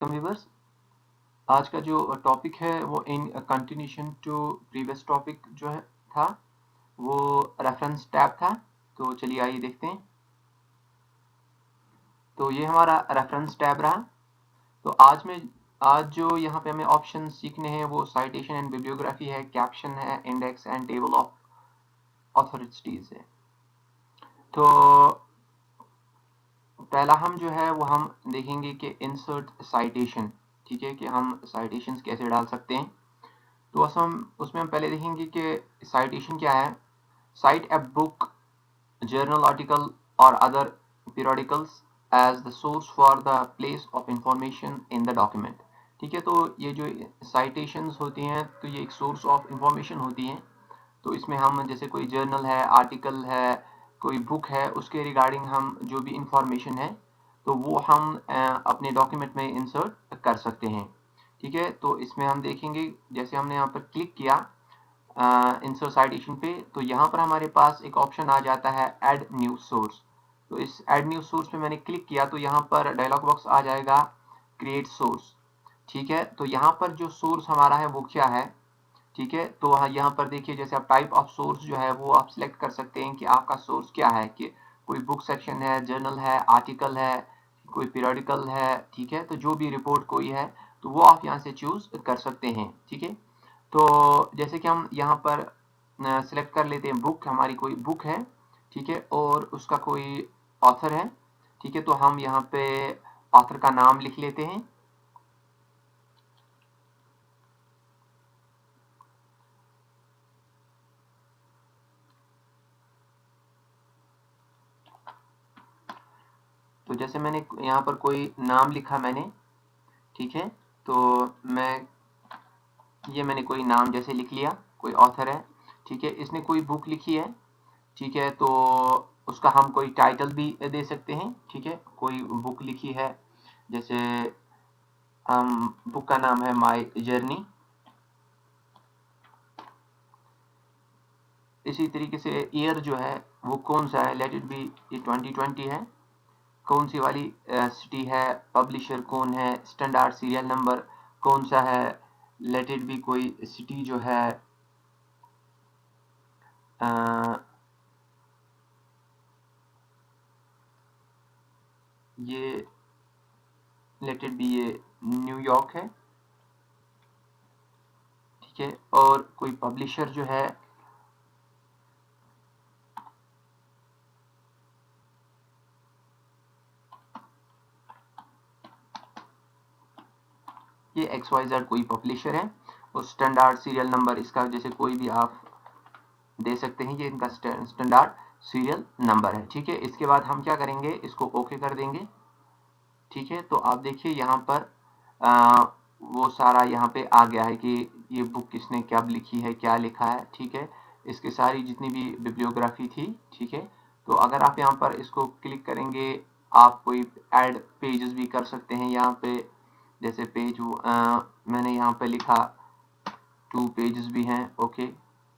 तो व्यूअर्स, आज का जो टॉपिक है वो इन कंटिन्यूशन टू प्रीवियस टॉपिक जो है था वो रेफरेंस टैब था। तो चलिए आइए देखते हैं। तो ये हमारा रेफरेंस टैब रहा। तो आज जो यहाँ पे हमें ऑप्शन सीखने हैं वो साइटेशन एंड बिब्लियोग्राफी है, कैप्शन है, index and table of authorities है। तो पहला हम जो है वो हम देखेंगे कि इंसर्ट साइटेशन, ठीक है, कि हम साइटेशंस कैसे डाल सकते हैं। तो हम उसमें हम पहले देखेंगे कि साइटेशन क्या है। Site a book, journal article or other periodicals as the source for the place of information in the document। ठीक है, तो ये जो citations होती हैं तो ये एक source of information होती हैं। तो इसमें हम जैसे कोई जर्नल है, आर्टिकल है, कोई बुक है, उसके रिगार्डिंग हम जो भी इंफॉर्मेशन है तो वो हम अपने डॉक्यूमेंट में इंसर्ट कर सकते हैं। ठीक है, तो इसमें हम देखेंगे जैसे हमने यहाँ पर क्लिक किया इंसर्ट साइटेशन पे, तो यहाँ पर हमारे पास एक ऑप्शन आ जाता है ऐड न्यू सोर्स। तो इस ऐड न्यू सोर्स पे मैंने क्लिक किया तो यहाँ पर डायलॉग बॉक्स आ जाएगा क्रिएट सोर्स। ठीक है, तो यहाँ पर जो सोर्स हमारा है वो क्या है। ठीक है, तो यहाँ पर देखिए जैसे आप टाइप ऑफ सोर्स जो है वो आप सिलेक्ट कर सकते हैं कि आपका सोर्स क्या है, कि कोई बुक सेक्शन है, जर्नल है, आर्टिकल है, कोई पीरियडिकल है। ठीक है, तो जो भी रिपोर्ट कोई है तो वो आप यहाँ से चूज कर सकते हैं। ठीक है, तो जैसे कि हम यहाँ पर सिलेक्ट कर लेते हैं बुक, हमारी कोई बुक है, ठीक है, और उसका कोई ऑथर है। ठीक है, तो हम यहाँ पे ऑथर का नाम लिख लेते हैं। तो जैसे मैंने यहाँ पर कोई नाम लिखा मैंने, ठीक है, तो मैंने कोई नाम जैसे लिख लिया, कोई ऑथर है, ठीक है, इसने कोई बुक लिखी है, ठीक है, तो उसका हम कोई टाइटल भी दे सकते हैं। ठीक है, कोई बुक लिखी है, जैसे बुक का नाम है माई जर्नी। इसी तरीके से ईयर जो है वो कौन सा है, लेट इट बी 2020 है, कौन सी वाली सिटी है, पब्लिशर कौन है, स्टैंडर्ड सीरियल नंबर कौन सा है, लेट इट बी कोई सिटी जो है ये लेट इट बी ये न्यूयॉर्क है। ठीक है, और कोई पब्लिशर जो है ये XYZ कोई पब्लिशर है, और स्टैंडर्ड सीरियल नंबर इसका जैसे कोई भी आप दे सकते हैं, ये इनका स्टैंडर्ड सीरियल नंबर है। ठीक है, इसके बाद हम क्या करेंगे, इसको ओके कर देंगे। ठीक है, तो आप देखिए यहाँ पर वो सारा यहाँ पे आ गया है कि ये बुक किसने कब लिखी है, क्या लिखा है। ठीक है, इसकी सारी जितनी भी बिब्लियोग्राफी थी। ठीक है, तो अगर आप यहाँ पर इसको क्लिक करेंगे आप कोई ऐड पेजेस भी कर सकते हैं यहाँ पे। जैसे पेज मैंने यहाँ पे लिखा 2 पेजेस भी हैं, ओके।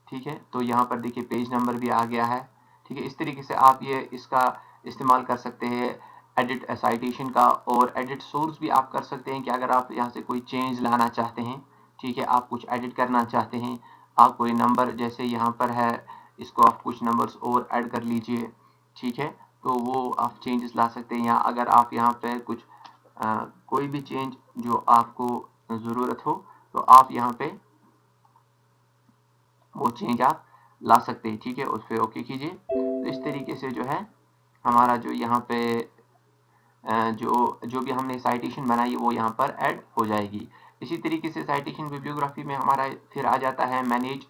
ठीक है, तो यहाँ पर देखिए पेज नंबर भी आ गया है। ठीक है, इस तरीके से आप ये इसका इस्तेमाल कर सकते हैं एडिट साइटेशन का। और एडिट सोर्स भी आप कर सकते हैं कि अगर आप यहाँ से कोई चेंज लाना चाहते हैं, ठीक है, आप कुछ एडिट करना चाहते हैं, आप कोई नंबर जैसे यहाँ पर है इसको आप कुछ नंबर्स और ऐड कर लीजिए। ठीक है, तो वो आप चेंजेस ला सकते हैं, या अगर आप यहाँ पे कुछ कोई भी चेंज जो आपको ज़रूरत हो तो आप यहाँ पे वो चेंज आप ला सकते हैं। ठीक है, उस पर ओके कीजिए। तो इस तरीके से जो है हमारा जो यहाँ पे जो जो भी हमने साइटेशन बनाई वो यहाँ पर ऐड हो जाएगी। इसी तरीके से साइटेशन बिब्लियोग्राफी में हमारा फिर आ जाता है मैनेज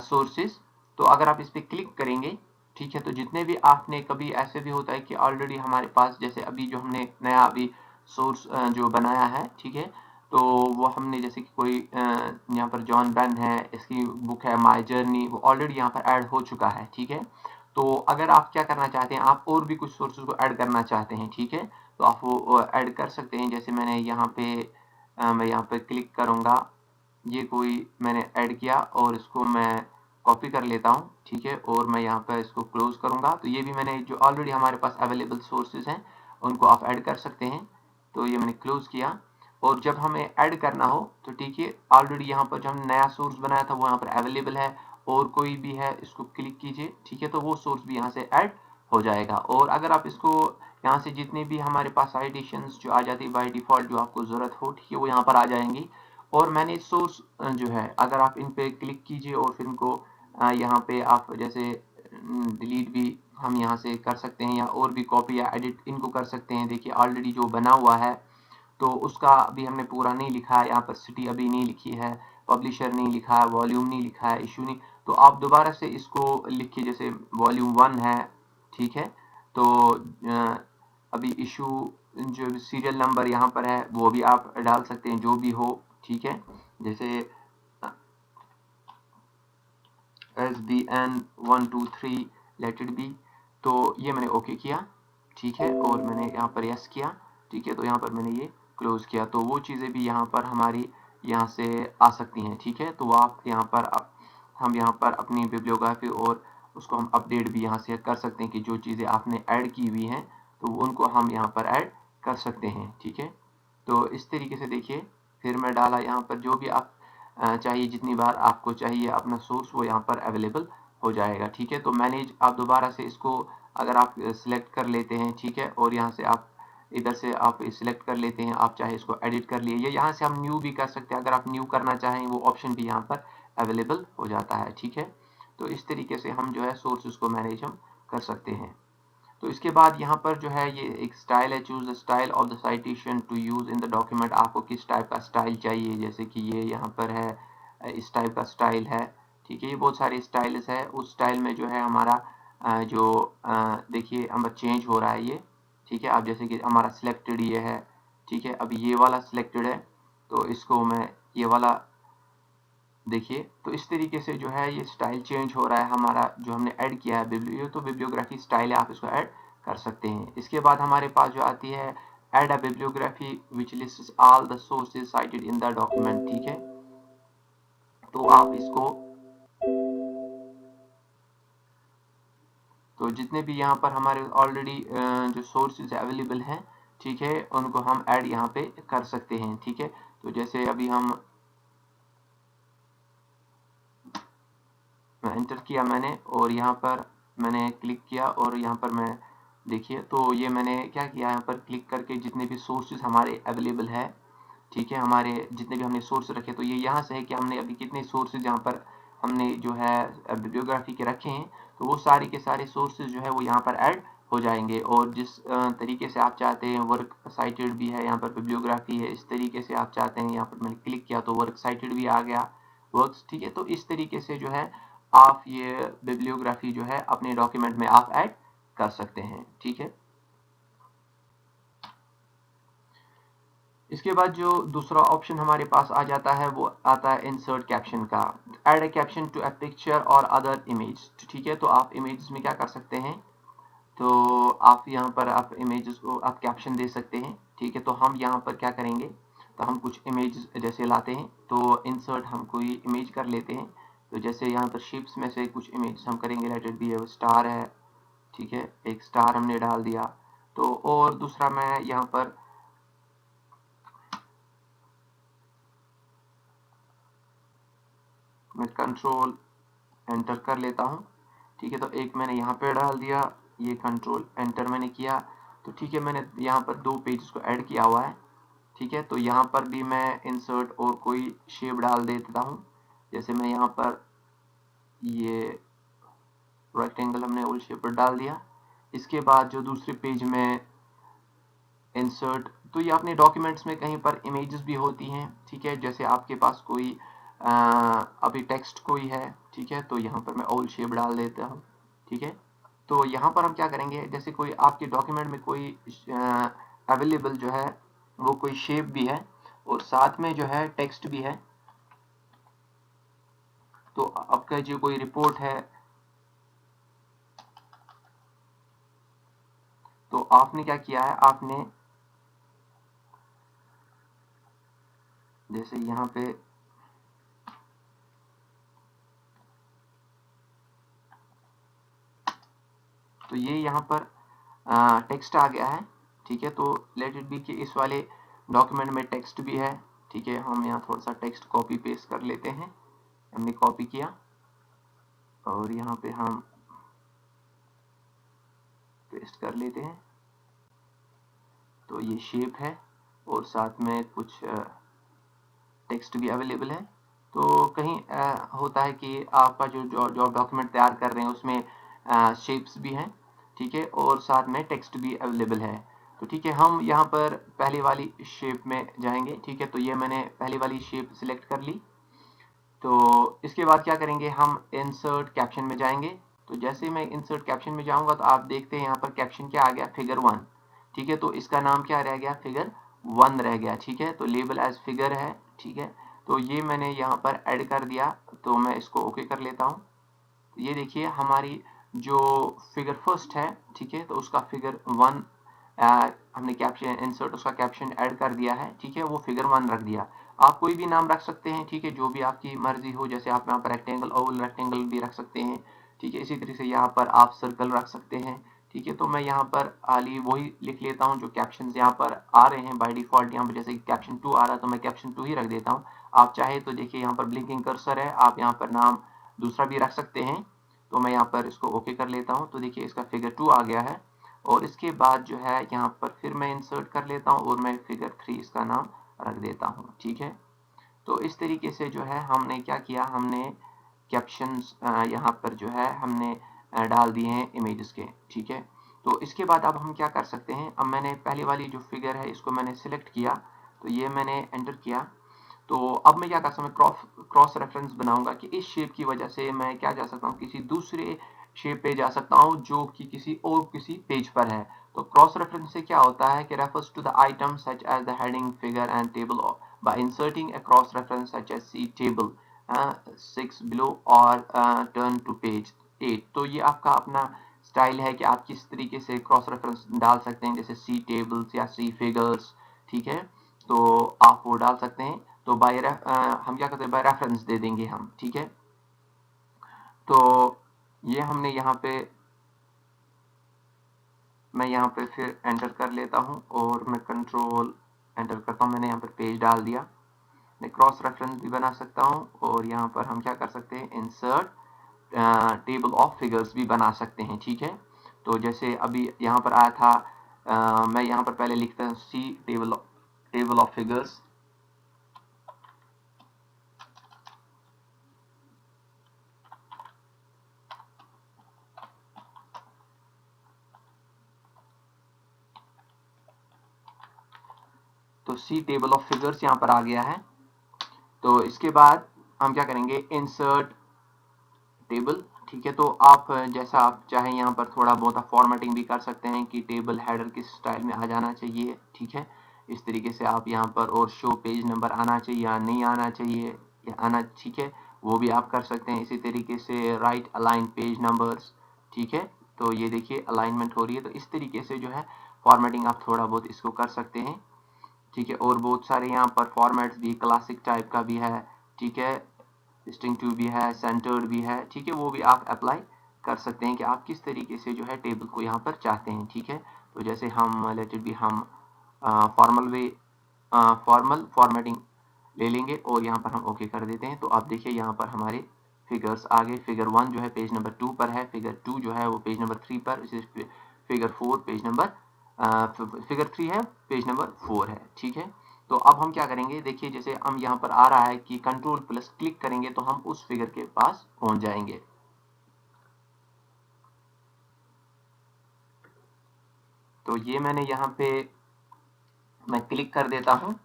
सोर्सेज। तो अगर आप इस पर क्लिक करेंगे, ठीक है, तो जितने भी आपने कभी ऐसे भी होता है कि ऑलरेडी हमारे पास जैसे अभी जो हमने नया अभी सोर्स जो बनाया है, ठीक है, तो वो हमने जैसे कि कोई यहाँ पर जॉन बेन है, इसकी बुक है माई जर्नी, वो ऑलरेडी यहाँ पर ऐड हो चुका है। ठीक है, तो अगर आप क्या करना चाहते हैं, आप और भी कुछ सोर्सेज को ऐड करना चाहते हैं, ठीक है, तो आप वो ऐड कर सकते हैं। जैसे मैंने यहाँ पे मैं यहाँ पे क्लिक करूँगा, ये कोई मैंने ऐड किया और इसको मैं कॉपी कर लेता हूँ। ठीक है, और मैं यहाँ पर इसको क्लोज करूँगा। तो ये भी मैंने जो ऑलरेडी हमारे पास अवेलेबल सोर्सेज हैं उनको आप ऐड कर सकते हैं। तो ये मैंने क्लोज किया। और जब हमें ऐड करना हो तो ठीक है, ऑलरेडी यहाँ पर जो हमने नया सोर्स बनाया था वो यहाँ पर अवेलेबल है, और कोई भी है इसको क्लिक कीजिए, ठीक है, तो वो सोर्स भी यहाँ से ऐड हो जाएगा। और अगर आप इसको यहाँ से जितने भी हमारे पास साइटेशंस जो आ जाती है बाय डिफॉल्ट जो आपको ज़रूरत हो, ठीक है, वो यहाँ पर आ जाएंगी। और मैनेज सोर्स जो है, अगर आप इन पे क्लिक कीजिए और फिर इनको यहाँ पे आप जैसे डिलीट भी हम यहाँ से कर सकते हैं, या और भी कॉपी या एडिट इनको कर सकते हैं। देखिए ऑलरेडी जो बना हुआ है तो उसका अभी हमने पूरा नहीं लिखा है, यहाँ पर सिटी अभी नहीं लिखी है, पब्लिशर नहीं लिखा है, वॉल्यूम नहीं लिखा है, इशू नहीं, तो आप दोबारा से इसको लिखिए, जैसे वॉल्यूम 1 है, ठीक है, तो अभी इशू जो सीरियल नंबर यहाँ पर है वो भी आप डाल सकते हैं जो भी हो, ठीक है, जैसे SBN 123 लेट इट बी। तो ये मैंने ओके किया, ठीक है, और मैंने यहाँ पर यस किया, ठीक है, तो यहाँ पर मैंने ये क्लोज किया, तो वो चीज़ें भी यहाँ पर हमारी यहाँ से आ सकती हैं, ठीक है, तो आप यहाँ पर हम यहाँ पर अपनी बिब्लियोग्राफी और उसको हम अपडेट भी यहाँ से कर सकते हैं कि जो चीज़ें आपने ऐड की हुई हैं तो उनको हम यहाँ पर ऐड कर सकते हैं, ठीक है। तो इस तरीके से देखिए, फिर मैं डाला यहाँ पर जो भी आप चाहिए, जितनी बार आपको चाहिए अपना सोर्स वो यहाँ पर अवेलेबल हो जाएगा, ठीक है। तो मैनेज आप दोबारा से इसको अगर आप सिलेक्ट कर लेते हैं, ठीक है, और यहाँ से आप इधर से आप सिलेक्ट कर लेते हैं, आप चाहे इसको एडिट कर लिए, या यहाँ से हम न्यू भी कर सकते हैं, अगर आप न्यू करना चाहें वो ऑप्शन भी यहाँ पर अवेलेबल हो जाता है, ठीक है। तो इस तरीके से हम जो है सोर्सेज को मैनेज हम कर सकते हैं। तो इसके बाद यहाँ पर जो है ये एक स्टाइल है, choose the style of the citation to use in the document. आपको किस टाइप का स्टाइल चाहिए, जैसे कि ये यहाँ पर है इस टाइप का स्टाइल है, ठीक है, ये बहुत सारे स्टाइल्स है। उस स्टाइल में जो है हमारा जो देखिए हम चेंज हो रहा है ये, ठीक है, अब जैसे कि हमारा सिलेक्टेड ये है, ठीक है, अभी ये वाला सिलेक्टेड है, तो इसको मैं ये वाला देखिए, तो इस तरीके से जो है ये स्टाइल चेंज हो रहा है हमारा, जो हमने ऐड किया है बिब्लियो, तो बिब्लियोग्राफी स्टाइल है, आप इसको ऐड कर सकते हैं। इसके बाद हमारे पास जो आती है add a bibliography which lists all the sources cited in the document, ठीक है, तो आप इसको तो जितने भी यहाँ पर हमारे ऑलरेडी जो सोर्सेज अवेलेबल हैं, ठीक है, उनको हम ऐड यहाँ पे कर सकते हैं, ठीक है। तो जैसे अभी हम एंटर किया मैंने, और यहाँ पर मैंने क्लिक किया, और यहाँ पर मैं देखिए, तो ये मैंने क्या किया, यहाँ पर क्लिक करके जितने भी सोर्सेज हमारे अवेलेबल है, ठीक है, हमारे जितने भी हमने सोर्स रखे, तो ये यहाँ से है कि हमने अभी कितने सोर्सेज यहाँ पर हमने जो है बिब्लियोग्राफी के रखे हैं, तो वो सारे के सारे सोर्सेज जो है वो यहाँ पर ऐड हो जाएंगे। और जिस तरीके से आप चाहते हैं, वर्क साइटेड भी है, यहाँ पर बिब्लियोग्राफी है, इस तरीके से आप चाहते हैं, यहाँ पर मैंने क्लिक किया तो वर्क साइटेड भी आ गया, वर्क्स, ठीक है। तो इस तरीके से जो है आप ये बिब्लियोग्राफी जो है अपने डॉक्यूमेंट में आप ऐड कर सकते हैं, ठीक है। इसके बाद जो दूसरा ऑप्शन हमारे पास आ जाता है वो आता है इंसर्ट कैप्शन का। Add a caption to a picture और अदर इमेज, ठीक है, तो आप इमेजेस में क्या कर सकते हैं, तो आप यहाँ पर आप इमेजेस को आप कैप्शन दे सकते हैं, ठीक है। तो हम यहाँ पर क्या करेंगे, तो हम कुछ इमेज जैसे लाते हैं, तो इंसर्ट हम कोई इमेज कर लेते हैं, तो जैसे यहाँ पर शिप्स में से कुछ इमेज हम करेंगे, लेट इट बी है स्टार है, ठीक है, एक स्टार हमने डाल दिया। तो और दूसरा मैं यहाँ पर मैं कंट्रोल एंटर कर लेता हूँ, ठीक है, तो एक मैंने यहाँ पे डाल दिया, ये कंट्रोल एंटर मैंने किया, तो ठीक है, मैंने यहाँ पर 2 पेजेस को ऐड किया हुआ है, ठीक है। तो यहाँ पर भी मैं इंसर्ट और कोई शेप डाल देता हूँ, जैसे मैं यहाँ पर ये रेक्टेंगल हमने ओल शेप पर डाल दिया। इसके बाद जो दूसरे पेज में इंसर्ट, तो ये अपने डॉक्यूमेंट्स में कहीं पर इमेजेस भी होती हैं, ठीक है, जैसे आपके पास कोई अभी टेक्स्ट कोई है, ठीक है, तो यहाँ पर मैं ओल शेप डाल देता हूँ, ठीक है। तो यहाँ पर हम क्या करेंगे, जैसे कोई आपके डॉक्यूमेंट में कोई अवेलेबल जो है वो कोई शेप भी है और साथ में जो है टेक्स्ट भी है, तो आपका जो कोई रिपोर्ट है, तो आपने क्या किया है, आपने जैसे यहाँ पे तो ये यहाँ पर टेक्स्ट आ गया है, ठीक है, तो लेट इट बी कि इस वाले डॉक्यूमेंट में टेक्स्ट भी है, ठीक है। हम यहाँ थोड़ा सा टेक्स्ट कॉपी पेस्ट कर लेते हैं, हमने कॉपी किया और यहाँ पे हम पेस्ट कर लेते हैं। तो ये शेप है और साथ में कुछ टेक्स्ट भी अवेलेबल है। तो कहीं होता है कि आपका जो जॉब डॉक्यूमेंट तैयार कर रहे हैं उसमें शेप्स भी हैं, ठीक है, और साथ में टेक्स्ट भी अवेलेबल है। तो ठीक है, हम यहाँ पर पहले वाली शेप में जाएंगे, ठीक है। तो ये मैंने पहली वाली शेप सिलेक्ट कर ली। तो इसके बाद क्या करेंगे, हम इंसर्ट कैप्शन में जाएंगे। तो जैसे मैं इंसर्ट कैप्शन में जाऊंगा तो आप देखते हैं यहाँ पर कैप्शन क्या आ गया, फिगर 1, ठीक है। तो इसका नाम क्या रह गया, फिगर 1 रह गया, ठीक है। तो लेबल एज फिगर है, ठीक है। तो ये मैंने यहाँ पर ऐड कर दिया, तो मैं इसको ओके कर लेता हूँ। तो ये देखिए हमारी जो फिगर फर्स्ट है, ठीक है, तो उसका फिगर 1 हमने कैप्शन इंसर्ट उसका कैप्शन ऐड कर दिया है, ठीक है, वो फिगर 1 रख दिया। आप कोई भी नाम रख सकते हैं, ठीक है, जो भी आपकी मर्जी हो। जैसे आप यहाँ पर रेक्टेंगल ओवल रेक्टेंगल भी रख सकते हैं, ठीक है। इसी तरह से यहाँ पर आप सर्कल रख सकते हैं, ठीक है। तो मैं यहाँ पर खाली वही लिख लेता हूँ जो कैप्शन यहाँ पर आ रहे हैं बाय डिफॉल्ट। यहाँ पर जैसे कैप्शन 2 आ रहा है तो मैं कैप्शन 2 ही रख देता हूँ। आप चाहे तो देखिए यहाँ पर ब्लिंकिंग कर्सर है, आप यहाँ पर नाम दूसरा भी रख सकते हैं। तो मैं यहाँ पर इसको ओके कर लेता हूँ। तो देखिए इसका फिगर 2 आ गया है। और इसके बाद जो है यहाँ पर फिर मैं इंसर्ट कर लेता हूँ और मैं फिगर 3 इसका नाम रख देता हूँ, ठीक है। तो इस तरीके से जो है हमने क्या किया, हमने कैप्शंस यहाँ पर जो है हमने डाल दिए हैं इमेजेस के, ठीक है। तो इसके बाद अब हम क्या कर सकते हैं, अब मैंने पहले वाली जो फिगर है इसको मैंने सिलेक्ट किया, तो ये मैंने एंटर किया। तो अब मैं क्या कर सकता हूँ, क्रॉस रेफरेंस बनाऊंगा कि इस शेप की वजह से मैं क्या जा सकता हूँ, किसी दूसरे शेप पे जा सकता हूँ जो कि किसी पेज पर है। तो क्रॉस रेफरेंस से क्या होता है कि refers to the item such as the heading figure and table by inserting a cross reference such as see table 6 below और टर्न टू पेज 8। तो ये आपका अपना स्टाइल है कि आप किस तरीके से क्रॉस रेफरेंस डाल सकते हैं, जैसे सी टेबल्स या सी फिगर्स, ठीक है। तो आप वो डाल सकते हैं। तो हम क्या करते हैं, बाय रेफरेंस दे देंगे हम, ठीक है। तो ये हमने यहाँ पे, मैं यहाँ पे फिर एंटर कर लेता हूँ और मैं कंट्रोल एंटर करता हूँ। मैंने यहाँ पर पेज डाल दिया। मैं क्रॉस रेफरेंस भी बना सकता हूँ और यहाँ पर हम क्या कर सकते हैं, इंसर्ट टेबल ऑफ फिगर्स भी बना सकते हैं, ठीक है। तो जैसे अभी यहाँ पर आया था, मैं यहाँ पर पहले लिखता हूँ सी टेबल ऑफ फिगर्स। तो सी टेबल ऑफ फिगर्स यहाँ पर आ गया है। तो इसके बाद हम क्या करेंगे, इंसर्ट टेबल, ठीक है। तो आप जैसा आप चाहें यहाँ पर थोड़ा बहुत फॉर्मेटिंग भी कर सकते हैं कि टेबल हेडर किस स्टाइल में आ जाना चाहिए, ठीक है। इस तरीके से आप यहाँ पर, और शो पेज नंबर आना चाहिए या नहीं आना चाहिए या आना, ठीक है, वो भी आप कर सकते हैं। इसी तरीके से राइट अलाइन पेज नंबर्स, ठीक है। तो ये देखिए अलाइनमेंट हो रही है। तो इस तरीके से जो है फॉर्मेटिंग आप थोड़ा बहुत इसको कर सकते हैं, ठीक है। और बहुत सारे यहाँ पर फॉर्मेट्स भी क्लासिक टाइप का भी है, ठीक है, डिस्टिंक्टिव भी है, सेंटर्ड भी है, ठीक है। वो भी आप अप्लाई कर सकते हैं कि आप किस तरीके से जो है टेबल को यहाँ पर चाहते हैं, ठीक है। तो जैसे हम लेट इट बी, हम फॉर्मल फॉर्मेटिंग ले लेंगे और यहाँ पर हम ओके कर देते हैं। तो आप देखिए यहाँ पर हमारे फिगर्स आ गए। फिगर 1 जो है पेज नंबर 2 पर है, फिगर 2 जो है वो पेज नंबर 3 पर, फिगर 4 पेज नंबर फिगर 3 है, पेज नंबर 4 है, ठीक है। तो अब हम क्या करेंगे, देखिए जैसे हम यहाँ पर आ रहा है कि कंट्रोल प्लस क्लिक करेंगे तो हम उस फिगर के पास पहुंच जाएंगे। तो ये मैंने यहाँ पे मैं क्लिक कर देता हूँ,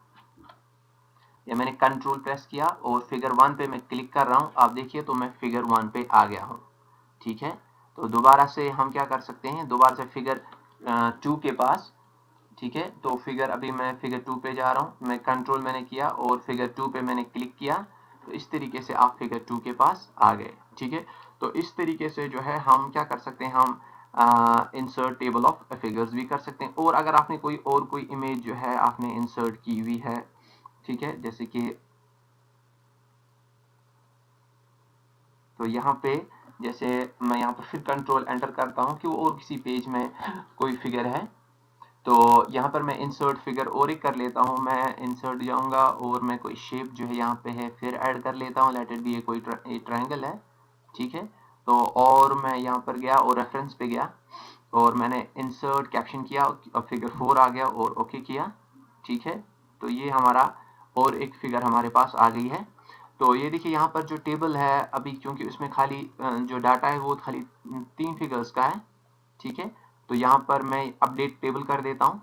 या मैंने कंट्रोल प्रेस किया और फिगर 1 पे मैं क्लिक कर रहा हूँ। आप देखिए तो मैं फिगर 1 पे आ गया हूँ, ठीक है। तो दोबारा से हम क्या कर सकते हैं, दोबारा से फिगर 2 के पास, ठीक है। तो फिगर, अभी मैं फिगर 2 पे जा रहा हूँ, मैं कंट्रोल मैंने किया और फिगर 2 पे मैंने क्लिक किया। तो इस तरीके से आप फिगर 2 के पास आ गए, ठीक है। तो इस तरीके से जो है हम क्या कर सकते हैं, हम इंसर्ट टेबल ऑफ फिगर्स भी कर सकते हैं। और अगर आपने कोई इमेज जो है आपने इंसर्ट की हुई है, ठीक है, जैसे कि तो यहाँ पे जैसे मैं यहाँ पर फिर कंट्रोल एंटर करता हूँ कि वो और किसी पेज में कोई फिगर है, तो यहाँ पर मैं इंसर्ट फिगर और एक कर लेता हूँ, मैं इंसर्ट जाऊँगा और मैं कोई शेप जो है यहाँ पे है फिर ऐड कर लेता हूँ, लेट इट बी कोई ट्रायंगल है, ठीक है। तो और मैं यहाँ पर गया और रेफरेंस पे गया और मैंने इंसर्ट कैप्शन किया और फिगर 4 आ गया और ओके किया, ठीक है। तो ये हमारा और एक फिगर हमारे पास आ गई है। तो ये देखिए यहाँ पर जो टेबल है अभी, क्योंकि उसमें खाली जो डाटा है वो खाली 3 फिगर्स का है, ठीक है। तो यहाँ पर मैं अपडेट टेबल कर देता हूँ,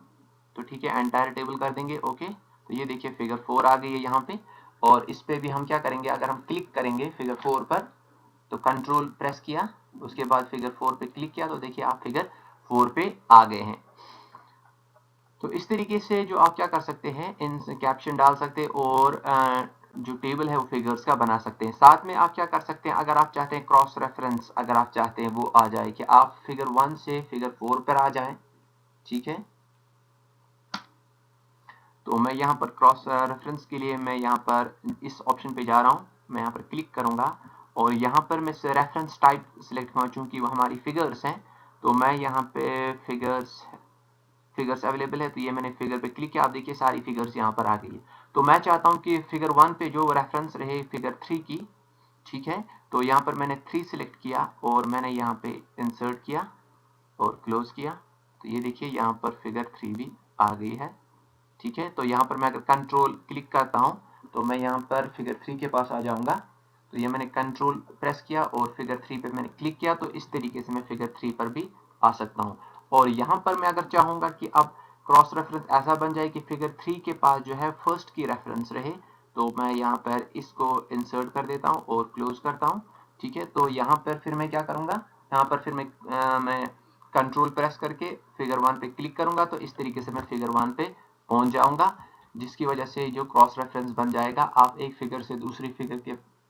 तो ठीक है, एंटायर टेबल कर देंगे, ओके। तो ये देखिए फिगर 4 आ गई है यहाँ पे, और इस पे भी हम क्या करेंगे, अगर हम क्लिक करेंगे फिगर 4 पर, तो कंट्रोल प्रेस किया, उसके बाद फिगर 4 पे क्लिक किया, तो देखिए आप फिगर 4 पे आ गए हैं। तो इस तरीके से जो आप क्या कर सकते हैं, इन कैप्शन डाल सकते हैं और जो टेबल है वो फिगर्स का बना सकते हैं। साथ में आप क्या कर सकते हैं, अगर आप चाहते हैं क्रॉस रेफरेंस, अगर आप चाहते हैं वो आ जाए कि आप फिगर 1 से फिगर 4 पर आ जाएं, ठीक है। तो मैं यहाँ पर क्रॉस रेफरेंस के लिए मैं यहाँ पर इस ऑप्शन पे जा रहा हूँ, मैं यहाँ पर क्लिक करूंगा और यहाँ पर मैं रेफरेंस टाइप सिलेक्ट करूँगा, चूंकि वो हमारी फिगर्स हैं। तो मैं यहाँ पे फिगर्स अवेलेबल है, तो ये मैंने फिगर पे क्लिक किया, आप देखिए सारी फिगर्स यहाँ पर आ गई है। तो मैं चाहता हूँ कि फिगर 1 पे जो रेफरेंस रहे फिगर 3 की, ठीक है। तो यहाँ पर मैंने 3 सिलेक्ट किया और मैंने यहाँ पे इंसर्ट किया और क्लोज किया, तो ये देखिए यहाँ पर फिगर 3 भी आ गई है, ठीक है। तो यहाँ पर मैं अगर कंट्रोल क्लिक करता हूँ तो मैं यहाँ पर फिगर 3 के पास आ जाऊंगा। तो ये मैंने कंट्रोल प्रेस किया और फिगर 3 पे मैंने क्लिक किया, तो इस तरीके से मैं फिगर 3 पर भी आ सकता हूँ। और यहाँ पर मैं अगर चाहूंगा कि अब क्रॉस रेफरेंस ऐसा बन जाए कि फिगर 3 के पास जो है फर्स्ट की रेफरेंस रहे, तो मैं यहाँ पर इसको इंसर्ट कर देता हूँ और क्लोज करता हूँ, ठीक है। तो यहाँ पर फिर मैं क्या करूंगा, यहाँ पर फिर मैं कंट्रोल प्रेस करके फिगर 1 पे क्लिक करूंगा, तो इस तरीके से मैं फिगर 1 पे पहुंच जाऊंगा, जिसकी वजह से जो क्रॉस रेफरेंस बन जाएगा, आप एक फिगर से दूसरी फिगर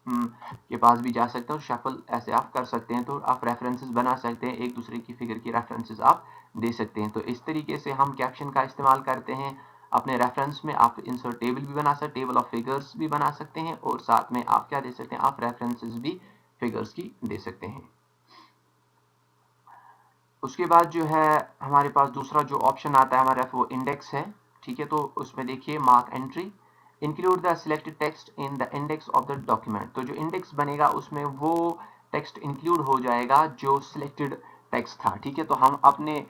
के पास भी जा सकते हो, शफल ऐसे आप कर सकते हैं। तो आप रेफरेंसेस बना सकते हैं, एक दूसरे की फिगर की रेफरेंसेस आप दे सकते हैं। तो इस तरीके से हम कैप्शन का इस्तेमाल करते हैं अपने रेफरेंस में। आप इंसर्ट टेबल भी बना सकते, टेबल ऑफ फिगर्स भी बना सकते हैं, और साथ में आप क्या दे सकते हैं, आप रेफरेंसेस भी फिगर्स की दे सकते हैं। उसके बाद जो है हमारे पास दूसरा जो ऑप्शन आता है हमारा, वो इंडेक्स है, ठीक है। तो उसमें देखिए mark entry, include the selected text in the index of the document. तो जो इंडेक्स बनेगा उसमें वो टेक्स्ट इंक्लूड हो जाएगा जो सिलेक्टेड टेक्स्ट था, ठीक है। तो हम अपने,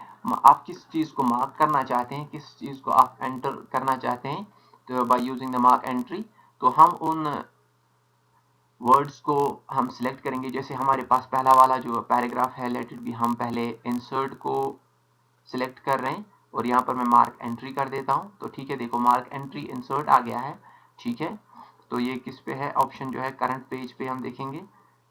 आप किस चीज को मार्क करना चाहते हैं, किस चीज को आप एंटर करना चाहते हैं, तो by using the mark entry, तो हम उन वर्ड्स को हम सिलेक्ट करेंगे। जैसे हमारे पास पहला वाला जो पैराग्राफ है, लेट इट बी, हम पहले इंसर्ट को सिलेक्ट कर रहे हैं और यहाँ पर मैं मार्क एंट्री कर देता हूँ, तो ठीक है, देखो मार्क एंट्री इंसर्ट आ गया है, ठीक है। तो ये किस पे है, ऑप्शन जो है करंट पेज पे हम देखेंगे,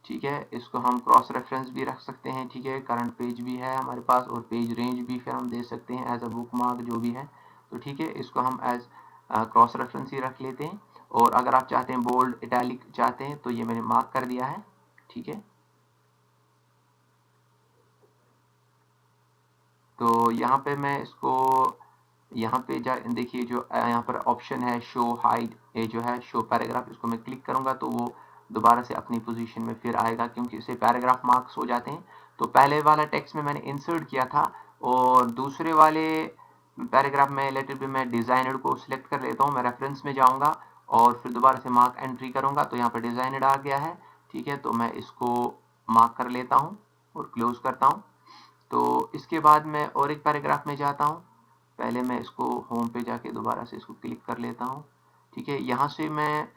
ठीक है। इसको हम क्रॉस रेफरेंस भी रख सकते हैं, ठीक है, करंट पेज भी है हमारे पास और पेज रेंज भी फिर हम दे सकते हैं एज अ बुक मार्क जो भी है। तो ठीक है, इसको हम एज क्रॉस रेफरेंस ही रख लेते हैं। और अगर आप चाहते हैं बोल्ड इटैलिक चाहते हैं, तो ये मैंने मार्क कर दिया है, ठीक है। तो यहाँ पे मैं इसको, यहाँ पे देखिए जो यहाँ पर ऑप्शन है शो हाइड, ये जो है शो पैराग्राफ, इसको मैं क्लिक करूंगा तो वो दोबारा से अपनी पोजीशन में फिर आएगा, क्योंकि इसे पैराग्राफ मार्क्स हो जाते हैं। तो पहले वाला टेक्स्ट में मैंने इंसर्ट किया था और दूसरे वाले पैराग्राफ में लेटर भी मैं डिजाइनर को सिलेक्ट कर लेता हूँ, मैं रेफरेंस में जाऊंगा और फिर दोबारा से मार्क एंट्री करूंगा, तो यहाँ पर डिजाइनर आ गया है, ठीक है। तो मैं इसको मार्क कर लेता हूँ और क्लोज करता हूँ। तो इसके बाद मैं और एक पैराग्राफ में जाता हूँ, पहले मैं इसको होम पे जाके दोबारा से इसको क्लिक कर लेता हूँ, ठीक है। यहाँ से मैं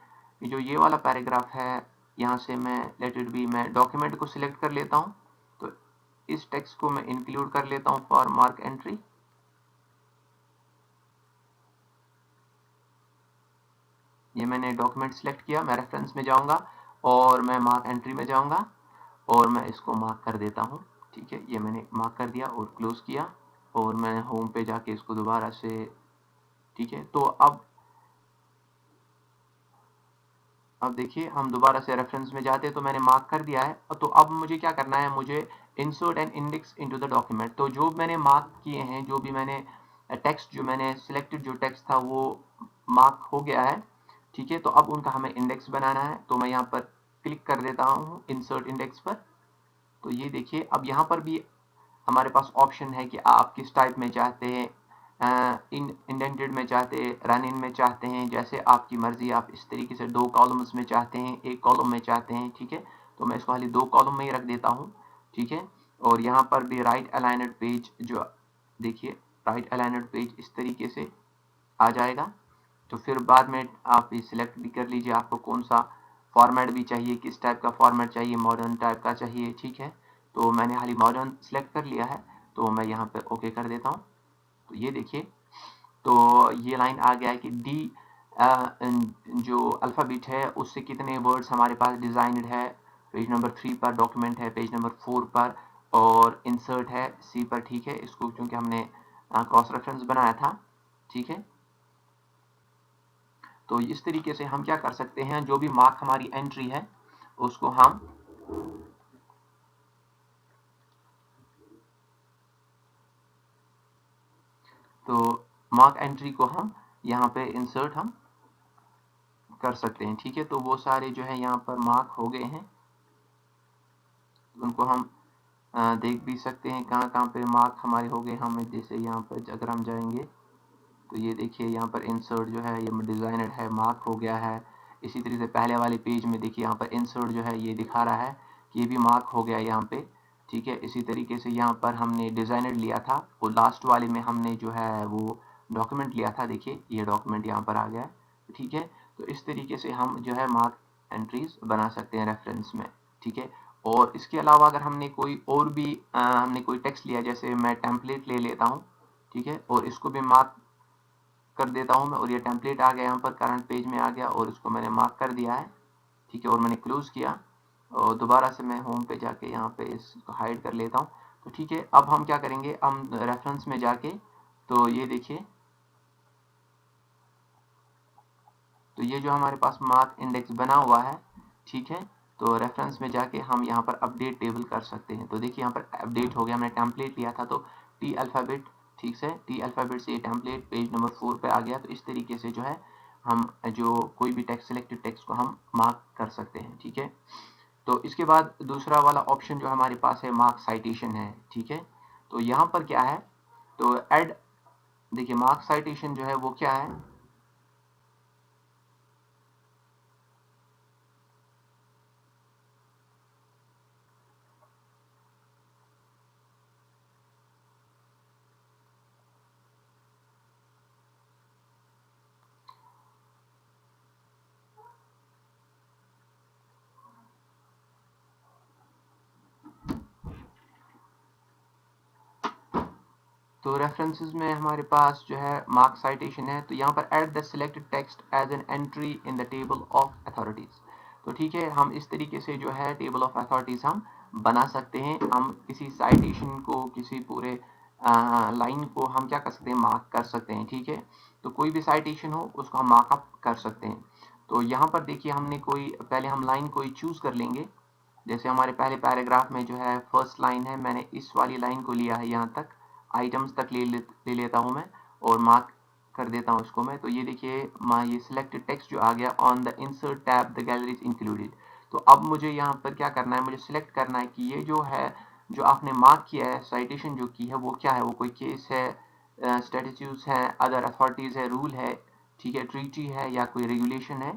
जो ये वाला पैराग्राफ है, यहाँ से मैं लेट इट बी, मैं डॉक्यूमेंट को सिलेक्ट कर लेता हूँ, तो इस टेक्स्ट को मैं इंक्लूड कर लेता हूँ फॉर मार्क एंट्री। ये मैंने डॉक्यूमेंट सिलेक्ट किया, मैं रेफरेंस में जाऊंगा और मैं मार्क एंट्री में जाऊंगा और मैं इसको मार्क कर देता हूँ, ठीक है। ये मैंने मार्क कर दिया और क्लोज किया और मैं होम पे जाके इसको दोबारा से, ठीक है। तो अब देखिए हम दोबारा से रेफरेंस में जाते हैं, तो मैंने मार्क कर दिया है। तो अब मुझे क्या करना है, मुझे insert and index into the document. तो जो मैंने मार्क किए हैं, जो भी मैंने टेक्स्ट, जो मैंने सिलेक्टेड जो टेक्स्ट था वो मार्क हो गया है, ठीक है। तो अब उनका हमें इंडेक्स बनाना है, तो मैं यहाँ पर क्लिक कर देता हूँ इंसर्ट इंडेक्स पर। तो ये देखिए अब यहाँ पर भी हमारे पास ऑप्शन है कि आप किस टाइप में चाहते हैं इंडेंटेड में चाहते, रन इन में चाहते हैं, जैसे आपकी मर्जी, आप इस तरीके से 2 कॉलम्स में चाहते हैं, एक कॉलम में चाहते हैं, ठीक है। तो मैं इसको खाली 2 कॉलम में ही रख देता हूँ, ठीक है। और यहाँ पर भी राइट अलाइन्ड पेज, जो देखिए राइट अलाइन्ड पेज इस तरीके से आ जाएगा। तो फिर बाद में आप ये सिलेक्ट भी कर लीजिए, आपको कौन सा फॉर्मेट भी चाहिए, किस टाइप का फॉर्मेट चाहिए, मॉडर्न टाइप का चाहिए, ठीक है। तो मैंने खाली मॉडर्न सिलेक्ट कर लिया है, तो मैं यहाँ पे ओके कर देता हूँ। तो ये देखिए, तो ये लाइन आ गया है कि डी जो अल्फ़ाबेट है उससे कितने वर्ड्स हमारे पास डिजाइनड है। पेज नंबर 3 पर डॉक्यूमेंट है, पेज नंबर 4 पर, और इंसर्ट है सी पर, ठीक है। इसको क्योंकि हमने क्रॉस रेफरेंस बनाया था, ठीक है। तो इस तरीके से हम क्या कर सकते हैं, जो भी मार्क हमारी एंट्री है उसको हम तो मार्क एंट्री को हम यहाँ पे इंसर्ट हम कर सकते हैं, ठीक है। तो वो सारे जो है यहाँ पर मार्क हो गए हैं, उनको हम देख भी सकते हैं कहाँ कहाँ पे मार्क हमारे हो गए। हमें जैसे यहाँ पर अगर हम जाएंगे तो ये देखिए यहाँ पर इंसर्ट जो है ये डिजाइनर है, मार्क हो गया है। इसी तरीके से पहले वाले पेज में देखिए यहाँ पर इंसर्ट जो है ये दिखा रहा है कि ये भी मार्क हो गया यहाँ पे, ठीक है। इसी तरीके से यहाँ पर हमने डिजाइनर लिया था, वो लास्ट वाले में हमने जो है वो डॉक्यूमेंट लिया था, देखिए ये डॉक्यूमेंट यहाँ पर आ गया है, ठीक है। तो इस तरीके से हम जो है मार्क एंट्रीज बना सकते हैं रेफरेंस में, ठीक है। और इसके अलावा अगर हमने कोई और भी हमने कोई टेक्स्ट लिया, जैसे मैं टेम्पलेट ले लेता हूँ, ठीक है, और इसको भी मार्क कर देता हूँ मैं, और ये टेम्पलेट आ गया यहाँ पर करंट पेज में आ गया, और इसको मैंने मार्क कर दिया है, ठीक है। और मैंने क्लोज किया, और दोबारा से मैं होम पे जाके यहाँ पे इसको हाइड कर लेता हूँ। तो ठीक है, अब हम क्या करेंगे, हम रेफरेंस में जाके, तो ये देखिए, तो ये जो हमारे पास मार्क इंडेक्स बना हुआ है, ठीक है। तो रेफरेंस में जाके हम यहाँ पर अपडेट टेबल कर सकते हैं। तो देखिए यहाँ पर अपडेट हो गया, हमने टेम्पलेट लिया था तो टी अल्फ़ाबेट, ठीक से टी अल्फ़ाबेट से ये टेम्पलेट पेज नंबर 4 पे आ गया। तो इस तरीके से जो है हम जो कोई भी टेक्स्ट, सिलेक्टेड टेक्स्ट को हम मार्क कर सकते हैं, ठीक है। तो इसके बाद दूसरा वाला ऑप्शन जो हमारे पास है, मार्क साइटेशन है, ठीक है। तो यहाँ पर क्या है, तो ऐड, देखिए मार्क साइटेशन जो है वो क्या है, तो रेफरेंसेस में हमारे पास जो है मार्क साइटेशन है। तो यहाँ पर add the selected text as an entry in the table of authorities. तो ठीक है, हम इस तरीके से जो है टेबल ऑफ अथॉरिटीज हम बना सकते हैं। हम किसी साइटेशन को, किसी पूरे लाइन को हम क्या कर सकते हैं, मार्क कर सकते हैं, ठीक है। तो कोई भी साइटेशन हो उसको हम मार्कअप कर सकते हैं। तो यहाँ पर देखिए, हमने कोई पहले हम लाइन कोई चूज कर लेंगे। जैसे हमारे पहले पैराग्राफ में जो है फर्स्ट लाइन है, मैंने इस वाली लाइन को लिया है, यहाँ तक आइटम्स तक ले लेता हूँ मैं, और मार्क कर देता हूँ इसको मैं। तो ये देखिए ये सिलेक्टेड टेक्स्ट जो आ गया, on the insert tab the gallery is included. तो अब मुझे यहाँ पर क्या करना है, मुझे सिलेक्ट करना है कि ये जो है, जो आपने मार्क किया है, साइटेशन जो की है वो क्या है, वो कोई केस है, स्टैट्यूट्स है, अदर अथॉरिटीज है, रूल है, ठीक है, ट्रीटी है, या कोई रेगुलेशन है,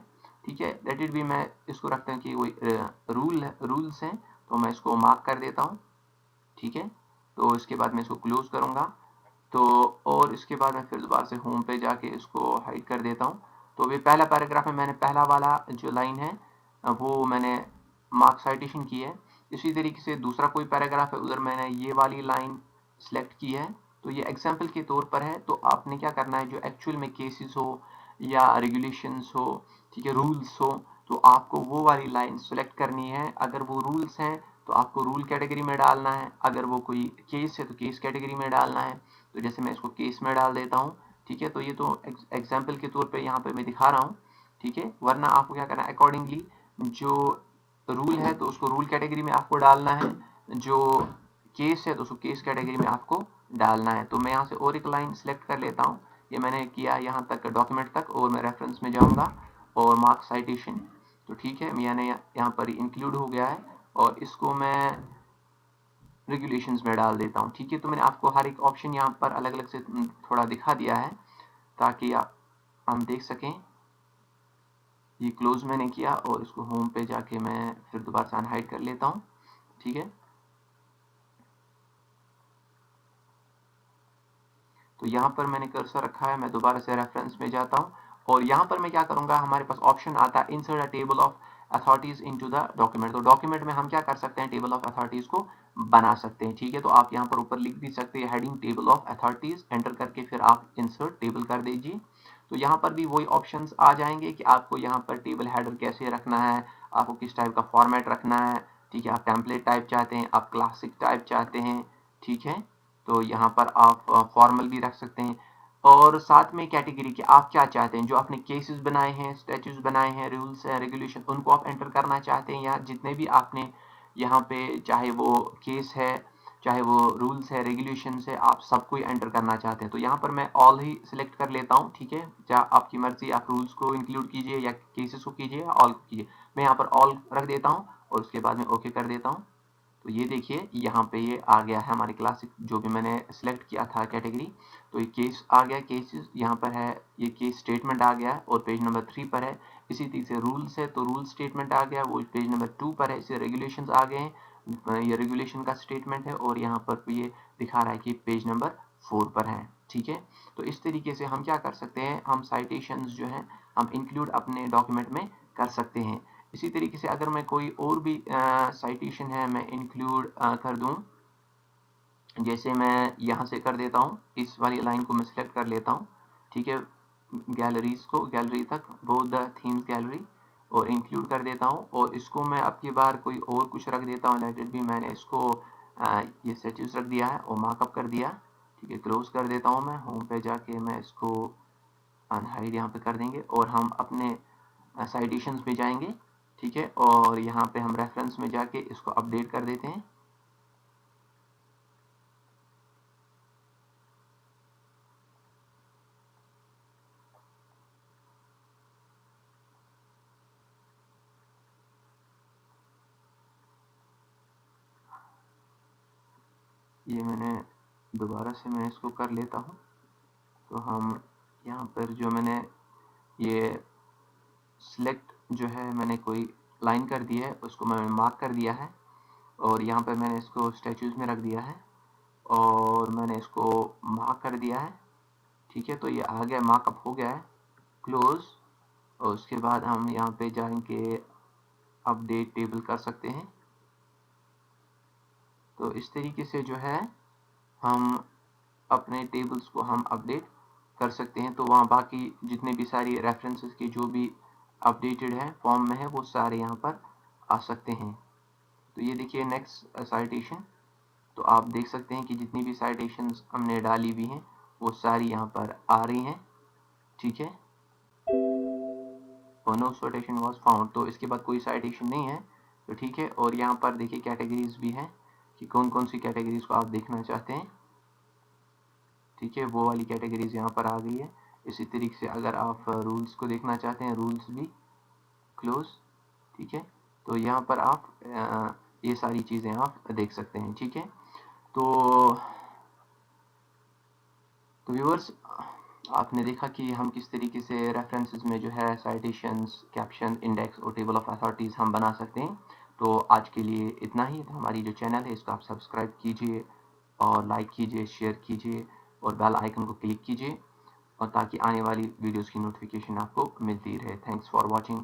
ठीक है। लेट इट भी, मैं इसको रखता हूँ कि कोई रूल्स हैं, तो मैं इसको मार्क कर देता हूँ, ठीक है। तो इसके बाद मैं इसको क्लोज करूंगा। तो और इसके बाद मैं फिर दोबारा से होम पे जाके इसको हाइड कर देता हूँ। तो ये पहला पैराग्राफ है, मैंने पहला वाला जो लाइन है वो मैंने मार्क साइटेशन की है। इसी तरीके से दूसरा कोई पैराग्राफ है, उधर मैंने ये वाली लाइन सेलेक्ट की है। तो ये एग्जाम्पल के तौर पर है। तो आपने क्या करना है, जो एक्चुअल में केसेस हो या रेगुलेशंस हो, ठीक है, रूल्स हो, तो आपको वो वाली लाइन सेलेक्ट करनी है। अगर वो रूल्स हैं तो आपको रूल कैटेगरी में डालना है, अगर वो कोई केस है तो केस कैटेगरी में डालना है। तो जैसे मैं इसको केस में डाल देता हूँ, ठीक है। तो ये तो एग्जाम्पल के तौर पे यहाँ पे मैं दिखा रहा हूँ, ठीक है। वरना आपको क्या करना है, अकॉर्डिंगली जो रूल है तो उसको रूल कैटेगरी में आपको डालना है, जो केस है तो उसको केस कैटेगरी में आपको डालना है। तो मैं यहाँ से और एक लाइन सेलेक्ट कर लेता हूँ, ये मैंने किया यहाँ तक डॉक्यूमेंट तक, और मैं रेफरेंस में जाऊँगा और मार्क साइटेशन, तो ठीक है, मैंने यहाँ पर इंक्लूड हो गया है। और इसको मैं रेगुलेशंस में डाल देता हूँ। ठीक है, तो मैंने आपको हर एक ऑप्शन यहाँ पर अलग अलग से थोड़ा दिखा दिया है ताकि हम देख सकें। ये क्लोज मैंने किया और इसको होम पे जाके मैं फिर दोबारा से अनहाइड कर लेता हूँ। ठीक है, तो यहाँ पर मैंने कर्सर रखा है, मैं दोबारा से रेफरेंस में जाता हूँ और यहाँ पर मैं क्या करूँगा, हमारे पास ऑप्शन आता है insert a table of authorities into the document. तो डॉक्यूमेंट में हम क्या कर सकते हैं, टेबल ऑफ अथॉरिटीज को बना सकते हैं। ठीक है, तो आप यहाँ पर ऊपर लिख भी सकते हैं heading table of authorities, enter करके फिर आप इंसर्ट टेबल कर दीजिए। तो यहाँ पर भी वही ऑप्शंस आ जाएंगे कि आपको यहाँ पर टेबल हेडर कैसे रखना है, आपको किस टाइप का फॉर्मेट रखना है। ठीक है, आप टेम्पलेट टाइप चाहते हैं, आप क्लासिक टाइप चाहते हैं। ठीक है, तो यहाँ पर आप फॉर्मल भी रख सकते हैं और साथ में कैटेगरी के आप क्या चाहते हैं, जो आपने केसेस बनाए हैं, स्टैट्यूज बनाए हैं, रूल्स हैं, रेगुलेशन, उनको आप एंटर करना चाहते हैं या जितने भी आपने यहाँ पे, चाहे वो केस है, चाहे वो रूल्स है, रेगुलेशंस है, आप सबको ही एंटर करना चाहते हैं। तो यहाँ पर मैं ऑल ही सिलेक्ट कर लेता हूँ। ठीक है, क्या आपकी मर्जी, आप रूल्स को इंक्लूड कीजिए या केसेस को कीजिए या ऑल को कीजिए। मैं यहाँ पर ऑल रख देता हूँ और उसके बाद में ओके कर देता हूँ। तो ये देखिए यहाँ पे ये आ गया है हमारी क्लासिक जो भी मैंने सिलेक्ट किया था कैटेगरी। तो ये केस आ गया, केसेस यहाँ पर है, ये केस स्टेटमेंट आ गया और पेज नंबर 3 पर है। इसी तरीके से रूल्स है तो रूल स्टेटमेंट आ गया, वो पेज नंबर 2 पर है। इसे रेगुलेशंस आ गए हैं, ये रेगुलेशन का स्टेटमेंट है और यहाँ पर ये दिखा रहा है कि पेज नंबर 4 पर है। ठीक है, तो इस तरीके से हम क्या कर सकते हैं, हम साइटेशंस जो हैं हम इंक्लूड अपने डॉक्यूमेंट में कर सकते हैं। इसी तरीके से अगर मैं कोई और भी साइटेशन है मैं इंक्लूड कर दूं, जैसे मैं यहाँ से कर देता हूँ, इस वाली लाइन को मैं सिलेक्ट कर लेता हूँ। ठीक है, गैलरीज को, गैलरी तक, बोथ द थीम्स गैलरी, और इंक्लूड कर देता हूँ और इसको मैं अब की बार कोई और कुछ रख देता हूँ। लेट इट भी, मैंने इसको ये स्टेटस रख दिया है और मार्कअप कर दिया। ठीक है, क्लोज कर देता हूँ मैं, होम पे जाके मैं इसको अनहाइड यहाँ पे कर देंगे और हम अपने साइटेशंस पे जाएंगे। ठीक है, और यहाँ पे हम रेफरेंस में जाके इसको अपडेट कर देते हैं। ये मैंने दोबारा से मैं इसको कर लेता हूँ। तो हम यहाँ पर जो मैंने ये सिलेक्ट जो है मैंने कोई लाइन कर दी है, उसको मैंने मार्क कर दिया है और यहाँ पर मैंने इसको स्टैचूज में रख दिया है और मैंने इसको मार्क कर दिया है। ठीक है, तो ये आ गया, मार्कअप हो गया है, क्लोज। और उसके बाद हम यहाँ पे जाएंगे, अपडेट टेबल कर सकते हैं। तो इस तरीके से जो है हम अपने टेबल्स को हम अपडेट कर सकते हैं। तो वहाँ बाकी जितने भी सारी रेफरेंसेस की जो भी अपडेटेड है फॉर्म में है वो सारे यहाँ पर आ सकते हैं। तो ये देखिए नेक्स्ट साइटेशन, तो आप देख सकते हैं कि जितनी भी साइटेशंस हमने डाली हुई हैं वो सारी यहाँ पर आ रही हैं। ठीक है, और नो साइटेशन वाज फाउंड, तो इसके बाद कोई साइटेशन नहीं है। तो ठीक है, और यहाँ पर देखिए कैटेगरीज भी हैं कि कौन कौन सी कैटेगरीज को आप देखना चाहते हैं। ठीक है, वो वाली कैटेगरीज यहाँ पर आ गई है। इसी तरीके से अगर आप रूल्स को देखना चाहते हैं, रूल्स भी क्लोज। ठीक है, तो यहाँ पर आप ये सारी चीज़ें आप देख सकते हैं। ठीक है, तो व्यूअर्स, आपने देखा कि हम किस तरीके से रेफरेंसेस में जो है साइटेशंस, कैप्शन, इंडेक्स और टेबल ऑफ अथॉरिटीज़ हम बना सकते हैं। तो आज के लिए इतना ही। तो हमारी जो चैनल है इसको आप सब्सक्राइब कीजिए और लाइक कीजिए, शेयर कीजिए और बेल आइकन को क्लिक कीजिए और ताकि आने वाली वीडियोस की नोटिफिकेशन आपको मिलती रहे। Thanks for watching.